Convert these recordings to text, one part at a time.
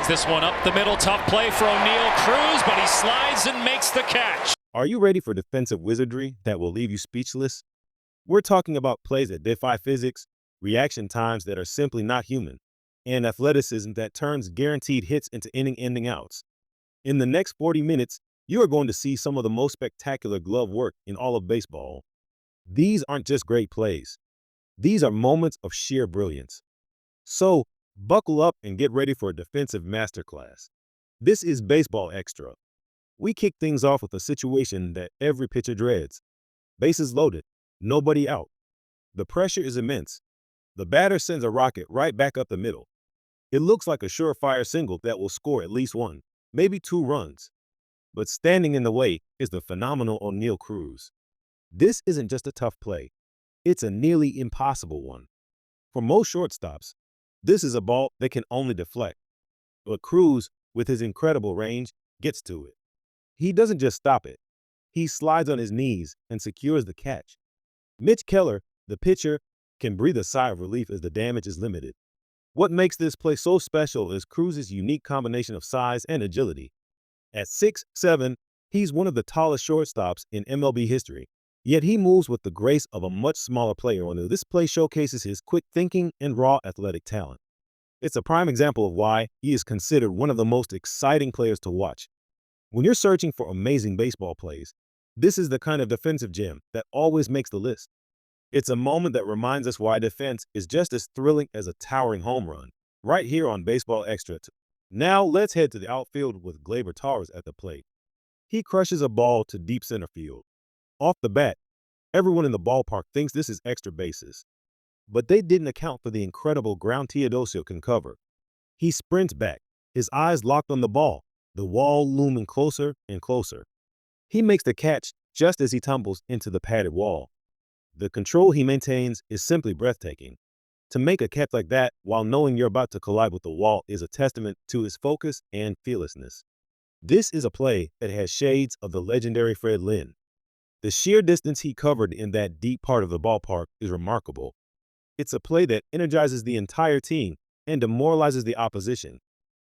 lines this one up the middle. Tough play for O'Neal Cruz, but he slides and makes the catch. Are you ready for defensive wizardry that will leave you speechless? We're talking about plays that defy physics, reaction times that are simply not human, and athleticism that turns guaranteed hits into inning-ending outs. In the next 40 minutes, you are going to see some of the most spectacular glove work in all of baseball. These aren't just great plays. These are moments of sheer brilliance. So, buckle up and get ready for a defensive masterclass. This is Baseball Extra. We kick things off with a situation that every pitcher dreads. Bases loaded, nobody out. The pressure is immense. The batter sends a rocket right back up the middle. It looks like a surefire single that will score at least one, maybe two runs. But standing in the way is the phenomenal O'Neal Cruz. This isn't just a tough play. It's a nearly impossible one. For most shortstops, this is a ball that can only deflect. But Cruz, with his incredible range, gets to it. He doesn't just stop it. He slides on his knees and secures the catch. Mitch Keller, the pitcher, can breathe a sigh of relief as the damage is limited. What makes this play so special is Cruz's unique combination of size and agility. At 6'7", he's one of the tallest shortstops in MLB history. Yet he moves with the grace of a much smaller player. This play showcases his quick thinking and raw athletic talent. It's a prime example of why he is considered one of the most exciting players to watch. When you're searching for amazing baseball plays, this is the kind of defensive gem that always makes the list. It's a moment that reminds us why defense is just as thrilling as a towering home run, right here on Baseball Extra. Now let's head to the outfield with Gleyber Torres at the plate. He crushes a ball to deep center field. Off the bat, everyone in the ballpark thinks this is extra bases. But they didn't account for the incredible ground Teodosio can cover. He sprints back, his eyes locked on the ball, the wall looming closer and closer. He makes the catch just as he tumbles into the padded wall. The control he maintains is simply breathtaking. To make a catch like that while knowing you're about to collide with the wall is a testament to his focus and fearlessness. This is a play that has shades of the legendary Fred Lynn. The sheer distance he covered in that deep part of the ballpark is remarkable. It's a play that energizes the entire team and demoralizes the opposition.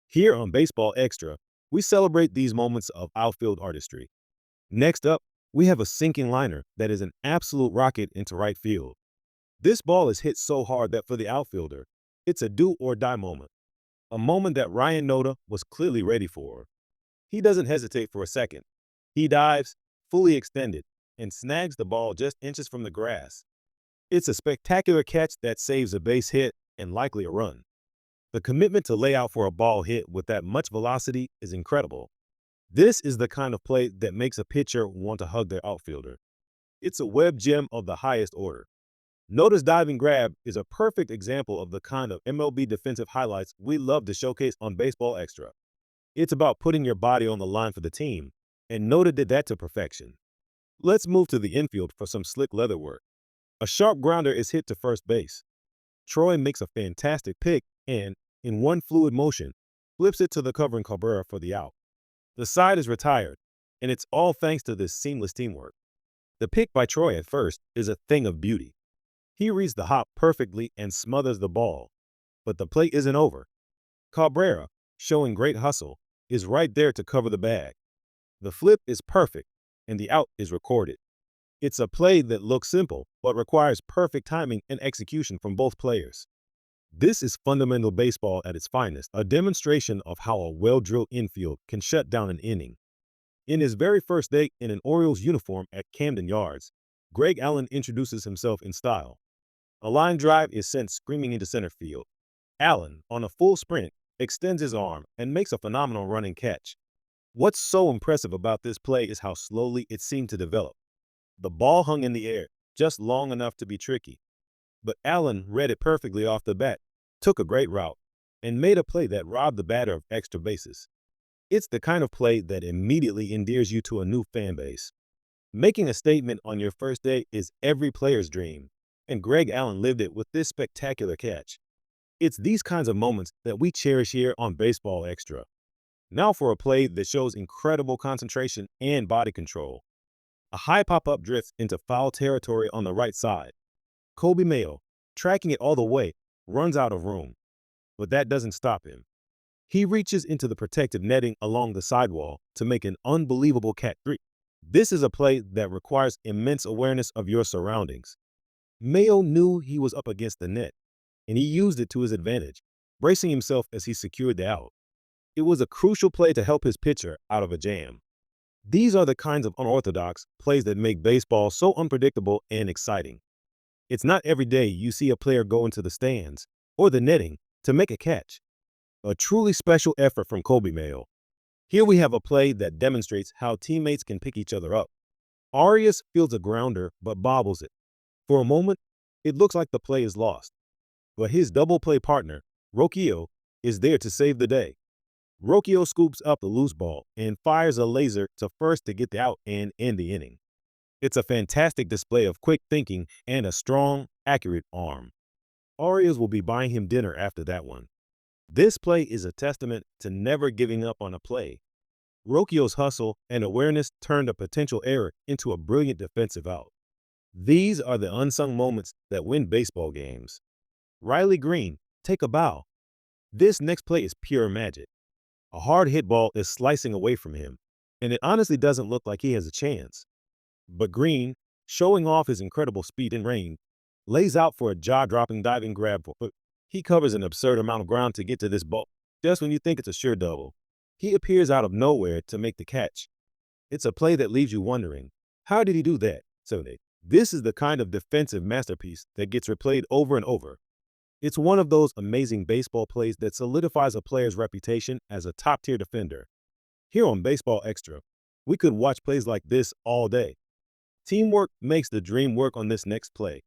Here on Baseball Extra, we celebrate these moments of outfield artistry. Next up, we have a sinking liner that is an absolute rocket into right field. This ball is hit so hard that for the outfielder, it's a do-or-die moment. A moment that Ryan Noda was clearly ready for. He doesn't hesitate for a second. He dives, fully extended, and snags the ball just inches from the grass. It's a spectacular catch that saves a base hit and likely a run. The commitment to lay out for a ball hit with that much velocity is incredible. This is the kind of play that makes a pitcher want to hug their outfielder. It's a web gem of the highest order. Noda's diving grab is a perfect example of the kind of MLB defensive highlights we love to showcase on Baseball Extra. It's about putting your body on the line for the team, and Noda did that to perfection. Let's move to the infield for some slick leather work. A sharp grounder is hit to first base. Troy makes a fantastic pick and, in one fluid motion, flips it to the covering Cabrera for the out. The side is retired, and it's all thanks to this seamless teamwork. The pick by Troy at first is a thing of beauty. He reads the hop perfectly and smothers the ball. But the play isn't over. Cabrera, showing great hustle, is right there to cover the bag. The flip is perfect, and the out is recorded. It's a play that looks simple, but requires perfect timing and execution from both players. This is fundamental baseball at its finest, a demonstration of how a well-drilled infield can shut down an inning. In his very first day in an Orioles uniform at Camden Yards, Greg Allen introduces himself in style. A line drive is sent screaming into center field. Allen, on a full sprint, extends his arm and makes a phenomenal running catch. What's so impressive about this play is how slowly it seemed to develop. The ball hung in the air, just long enough to be tricky. But Allen read it perfectly off the bat, took a great route, and made a play that robbed the batter of extra bases. It's the kind of play that immediately endears you to a new fan base. Making a statement on your first day is every player's dream, and Greg Allen lived it with this spectacular catch. It's these kinds of moments that we cherish here on Baseball Extra. Now for a play that shows incredible concentration and body control. A high pop-up drifts into foul territory on the right side. Kobe Mayo, tracking it all the way, runs out of room. But that doesn't stop him. He reaches into the protective netting along the sidewall to make an unbelievable cat 3. This is a play that requires immense awareness of your surroundings. Mayo knew he was up against the net, and he used it to his advantage, bracing himself as he secured the out. It was a crucial play to help his pitcher out of a jam. These are the kinds of unorthodox plays that make baseball so unpredictable and exciting. It's not every day you see a player go into the stands or the netting to make a catch. A truly special effort from Kobe Mayo. Here we have a play that demonstrates how teammates can pick each other up. Arias fields a grounder but bobbles it. For a moment, it looks like the play is lost. But his double play partner, Rocchio, is there to save the day. Rocchio scoops up the loose ball and fires a laser to first to get the out and end the inning. It's a fantastic display of quick thinking and a strong, accurate arm. Arias will be buying him dinner after that one. This play is a testament to never giving up on a play. Rocchio's hustle and awareness turned a potential error into a brilliant defensive out. These are the unsung moments that win baseball games. Riley Green, take a bow. This next play is pure magic. A hard hit ball is slicing away from him, and it honestly doesn't look like he has a chance. But Green, showing off his incredible speed and range, lays out for a jaw-dropping diving grab for hook. He covers an absurd amount of ground to get to this ball, just when you think it's a sure double. He appears out of nowhere to make the catch. It's a play that leaves you wondering, how did he do that? This is the kind of defensive masterpiece that gets replayed over and over. It's one of those amazing baseball plays that solidifies a player's reputation as a top-tier defender. Here on Baseball Extra, we could watch plays like this all day. Teamwork makes the dream work on this next play.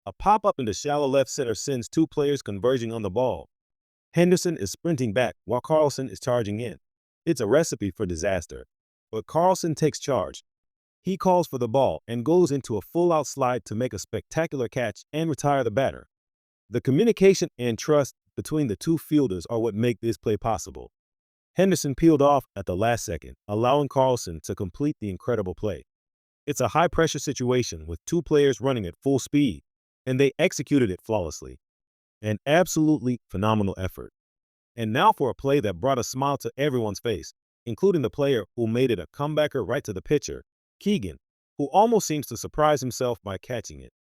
A pop-up into shallow left center sends two players converging on the ball. Henderson is sprinting back while Carlson is charging in. It's a recipe for disaster. But Carlson takes charge. He calls for the ball and goes into a full-out slide to make a spectacular catch and retire the batter. The communication and trust between the two fielders are what make this play possible. Henderson peeled off at the last second, allowing Carlson to complete the incredible play. It's a high-pressure situation with two players running at full speed, and they executed it flawlessly. An absolutely phenomenal effort. And now for a play that brought a smile to everyone's face, including the player who made it a comebacker right to the pitcher, Keegan, who almost seems to surprise himself by catching it.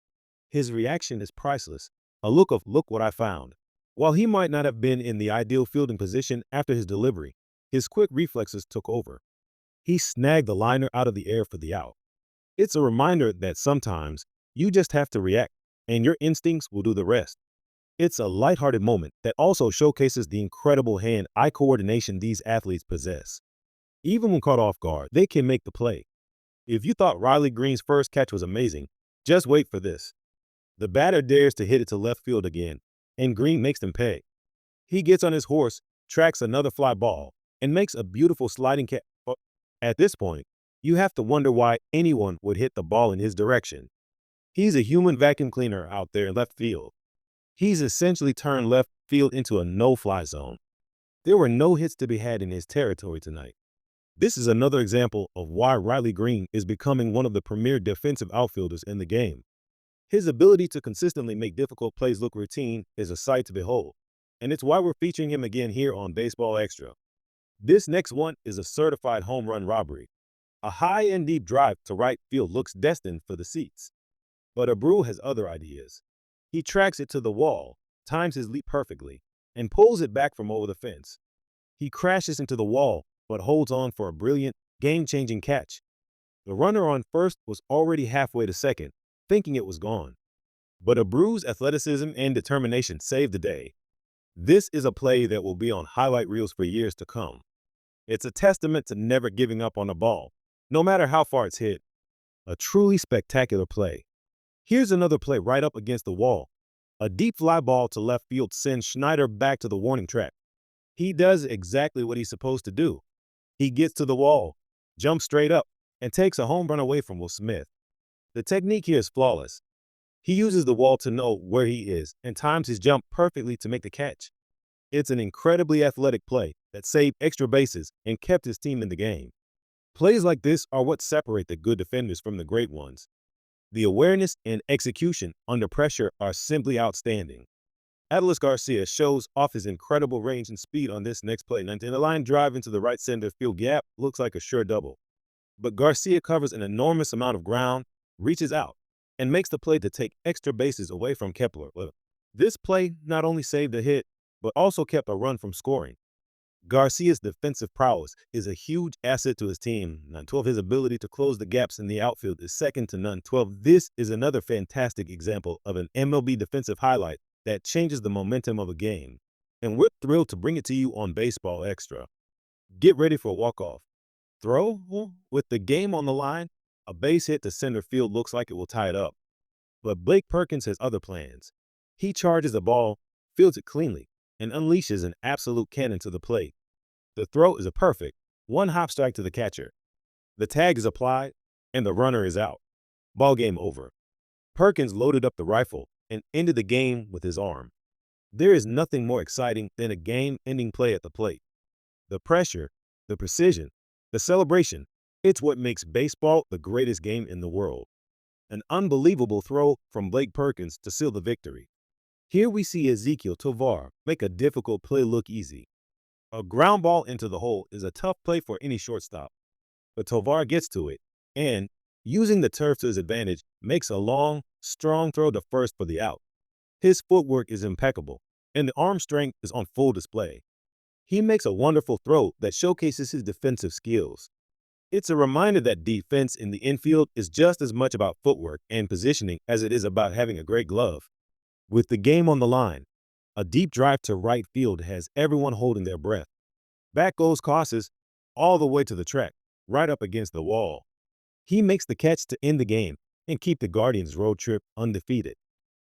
His reaction is priceless. A look of, "Look what I found." While he might not have been in the ideal fielding position after his delivery, his quick reflexes took over. He snagged the liner out of the air for the out. It's a reminder that sometimes you just have to react, and your instincts will do the rest. It's a lighthearted moment that also showcases the incredible hand-eye coordination these athletes possess. Even when caught off guard, they can make the play. If you thought Riley Green's first catch was amazing, just wait for this. The batter dares to hit it to left field again, and Green makes them pay. He gets on his horse, tracks another fly ball, and makes a beautiful sliding catch. At this point, you have to wonder why anyone would hit the ball in his direction. He's a human vacuum cleaner out there in left field. He's essentially turned left field into a no-fly zone. There were no hits to be had in his territory tonight. This is another example of why Riley Green is becoming one of the premier defensive outfielders in the game. His ability to consistently make difficult plays look routine is a sight to behold, and it's why we're featuring him again here on Baseball Extra. This next one is a certified home run robbery. A high and deep drive to right field looks destined for the seats. But Abreu has other ideas. He tracks it to the wall, times his leap perfectly, and pulls it back from over the fence. He crashes into the wall, but holds on for a brilliant, game-changing catch. The runner on first was already halfway to second, thinking it was gone. But Abreu's athleticism and determination saved the day. This is a play that will be on highlight reels for years to come. It's a testament to never giving up on a ball, no matter how far it's hit. A truly spectacular play. Here's another play right up against the wall. A deep fly ball to left field sends Schneider back to the warning track. He does exactly what he's supposed to do. He gets to the wall, jumps straight up, and takes a home run away from Will Smith. The technique here is flawless. He uses the wall to know where he is and times his jump perfectly to make the catch. It's an incredibly athletic play that saved extra bases and kept his team in the game. Plays like this are what separate the good defenders from the great ones. The awareness and execution under pressure are simply outstanding. Atlas Garcia shows off his incredible range and speed on this next play, and a line drive into the right center field gap looks like a sure double. But Garcia covers an enormous amount of ground, reaches out, and makes the play to take extra bases away from Kepler. This play not only saved a hit, but also kept a run from scoring. Garcia's defensive prowess is a huge asset to his team. 12, his ability to close the gaps in the outfield is second to none. 12, this is another fantastic example of an MLB defensive highlight that changes the momentum of a game. And we're thrilled to bring it to you on Baseball Extra. Get ready for a walk-off. Throw? With the game on the line, a base hit to center field looks like it will tie it up. But Blake Perkins has other plans. He charges the ball, fields it cleanly, and unleashes an absolute cannon to the plate. The throw is a perfect one-hop strike to the catcher. The tag is applied, and the runner is out. Ball game over. Perkins loaded up the rifle and ended the game with his arm. There is nothing more exciting than a game-ending play at the plate. The pressure, the precision, the celebration, it's what makes baseball the greatest game in the world. An unbelievable throw from Blake Perkins to seal the victory. Here we see Ezequiel Tovar make a difficult play look easy. A ground ball into the hole is a tough play for any shortstop, but Tovar gets to it and, using the turf to his advantage, makes a long, strong throw to first for the out. His footwork is impeccable, and the arm strength is on full display. He makes a wonderful throw that showcases his defensive skills. It's a reminder that defense in the infield is just as much about footwork and positioning as it is about having a great glove. With the game on the line, a deep drive to right field has everyone holding their breath. Back goes Casas all the way to the track, right up against the wall. He makes the catch to end the game and keep the Guardians' road trip undefeated.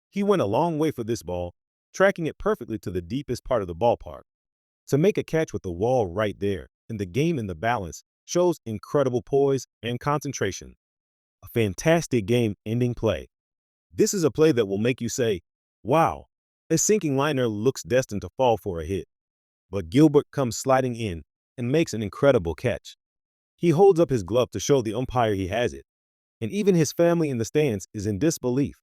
He went a long way for this ball, tracking it perfectly to the deepest part of the ballpark. To make a catch with the wall right there and the game in the balance shows incredible poise and concentration. A fantastic game-ending play. This is a play that will make you say, wow, a sinking liner looks destined to fall for a hit. But Gilbert comes sliding in and makes an incredible catch. He holds up his glove to show the umpire he has it, and even his family in the stands is in disbelief.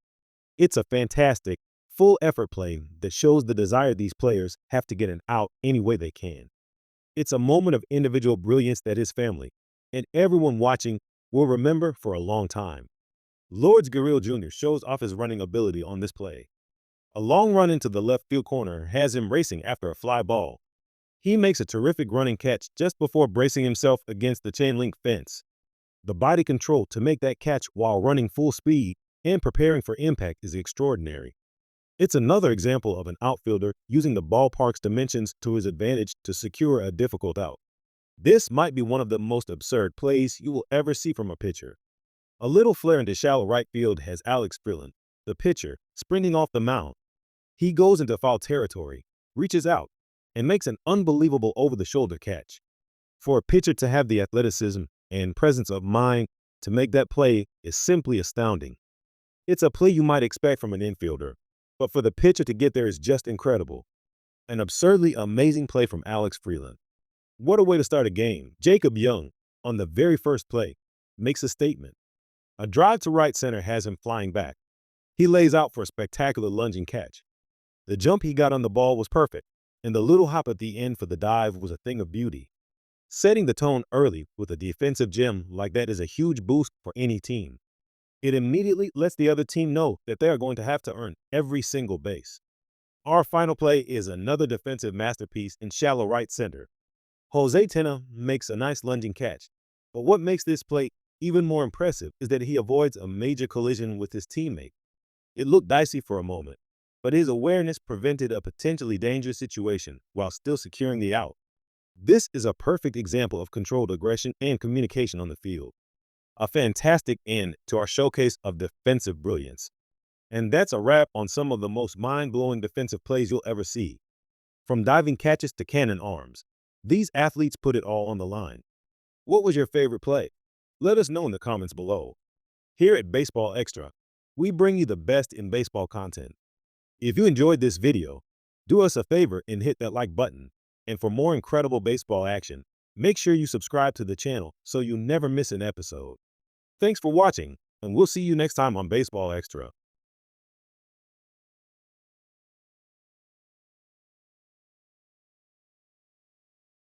It's a fantastic, full-effort play that shows the desire these players have to get an out any way they can. It's a moment of individual brilliance that his family and everyone watching will remember for a long time. Lourdes Gurriel Jr. shows off his running ability on this play. A long run into the left field corner has him racing after a fly ball. He makes a terrific running catch just before bracing himself against the chain-link fence. The body control to make that catch while running full speed and preparing for impact is extraordinary. It's another example of an outfielder using the ballpark's dimensions to his advantage to secure a difficult out. This might be one of the most absurd plays you will ever see from a pitcher. A little flare into shallow right field has Alex Freeland, the pitcher, sprinting off the mound. He goes into foul territory, reaches out, and makes an unbelievable over-the-shoulder catch. For a pitcher to have the athleticism and presence of mind to make that play is simply astounding. It's a play you might expect from an infielder, but for the pitcher to get there is just incredible. An absurdly amazing play from Alex Freeland. What a way to start a game. Jacob Young, on the very first play, makes a statement. A drive to right center has him flying back. He lays out for a spectacular lunging catch. The jump he got on the ball was perfect, and the little hop at the end for the dive was a thing of beauty. Setting the tone early with a defensive gem like that is a huge boost for any team. It immediately lets the other team know that they are going to have to earn every single base. Our final play is another defensive masterpiece in shallow right center. Jose Tena makes a nice lunging catch, but what makes this play even more impressive is that he avoids a major collision with his teammate. It looked dicey for a moment, but his awareness prevented a potentially dangerous situation while still securing the out. This is a perfect example of controlled aggression and communication on the field. A fantastic end to our showcase of defensive brilliance. And that's a wrap on some of the most mind-blowing defensive plays you'll ever see. From diving catches to cannon arms, these athletes put it all on the line. What was your favorite play? Let us know in the comments below. Here at Baseball Extra, we bring you the best in baseball content. If you enjoyed this video, do us a favor and hit that like button. And for more incredible baseball action, make sure you subscribe to the channel so you never miss an episode. Thanks for watching, and we'll see you next time on Baseball Extra.